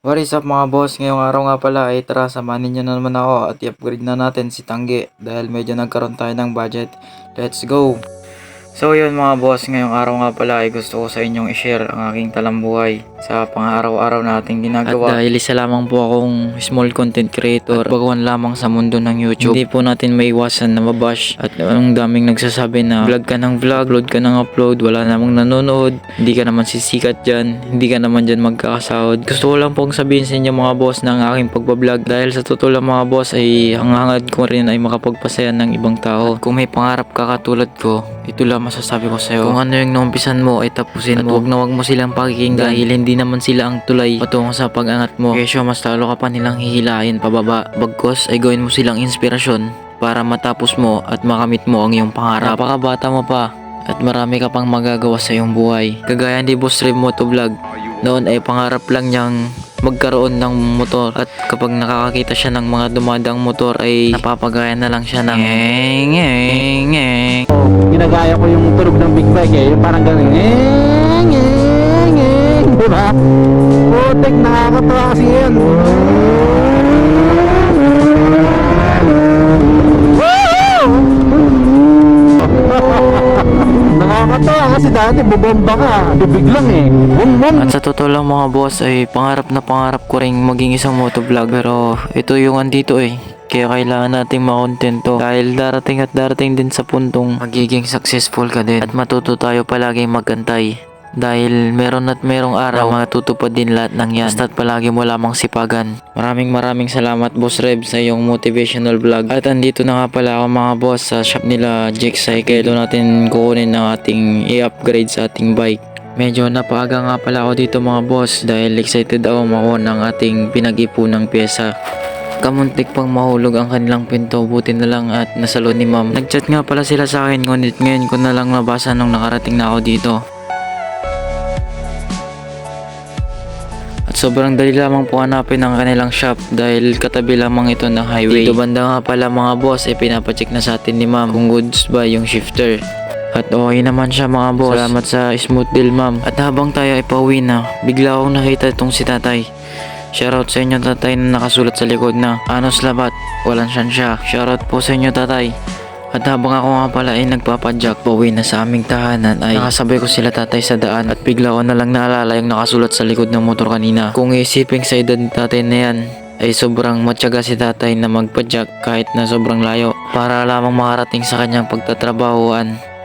What is up mga boss? Ngayong araw nga pala ay tara samahan ninyo na naman ako at i-upgrade na natin si Tangge dahil medyo nagkaroon tayo ng budget. Let's go! So yun mga boss, ngayong araw nga pala ay gusto ko sa inyong i-share ang aking talambuhay sa pang-araw-araw nating ginagawa. At dahil isa lamang po akong small content creator at baguhan lamang sa mundo ng YouTube, hindi po natin maiwasan na mabash at ang daming nagsasabi na vlog ka ng vlog, upload ka ng upload, wala namang nanonood, hindi ka naman sisikat dyan, hindi ka naman dyan magkakasahod. Gusto ko lang pong sabihin sa inyo mga boss na ang aking pagbablog dahil sa totoo lang mga boss ay ang hangad ko rin ay makapagpasaya ng ibang tao. At kung may pangarap ka katulad ko, ito lang masasabi ko sa'yo. Kung ano yung naumpisan mo ay tapusin mo. At wag mo silang pakikinggan dahil hindi naman sila ang tulay patungo sa pag-angat mo. Kesyo mas lalo ka pa nilang hihilahin pababa. Bagkos ay gawin mo silang inspirasyon para matapos mo at makamit mo ang iyong pangarap. Napakabata mo pa at marami ka pang magagawa sa iyong buhay. Kagaya ni Boss Rev Motovlog, noon ay pangarap lang niyang magkaroon ng motor at kapag nakakakita siya ng mga dumadang motor ay napapagaya na lang siya ng Ginagaya ko yung tunog ng big bike yung parang ganun diba? Putik, nakakatawa kasi yan. Nakakatawa kasi dati bubomba ka, bibig lang At sa totoo lang mga boss ay pangarap na pangarap ko rin maging isang motovlog pero ito yung andito kaya kailangan nating makontento dahil darating at darating din sa puntong magiging successful ka din at matuto tayo palaging magantay dahil meron at merong araw matutupad din lahat ng yan basta't palagi mo lamang sipagan. Maraming salamat Boss Rev sa iyong motivational vlog at andito na nga pala ako mga boss sa shop nila Jake Cycle. Doon natin kukunin ang ating i-upgrade sa ating bike. Medyo napaaga nga pala ako dito mga boss dahil excited ako makuha ng ating pinag-ipunang pyesa. Kamuntik pang mahulog ang kanilang pinto, buti na lang at nasalo ni ma'am. Nagchat nga pala sila sa akin ngunit ngayon ko na lang nabasa nung nakarating na ako dito. At sobrang dali lamang po hanapin ang kanilang shop dahil katabi lamang ito ng highway. Dito banda nga pala mga boss pinapacheck na sa atin ni ma'am kung goods ba yung shifter. At okay naman siya mga boss. Salamat sa smooth deal ma'am. At habang tayo ay pauwi na, bigla akong nakita itong si tatay. Shoutout sa inyo tatay na nakasulat sa likod na Anos Labat, walang siya. Shoutout po sa inyo tatay. At habang ako nga pala ay nagpapadyak pauwi na sa aming tahanan ay nakasabay ko sila tatay sa daan at bigla ko na lang naalala yung nakasulat sa likod ng motor kanina. Kung isipin sa edad ni tatay na yan ay sobrang matyaga si tatay na magpadyak kahit na sobrang layo para lamang makarating sa kanyang pagtatrabahuan.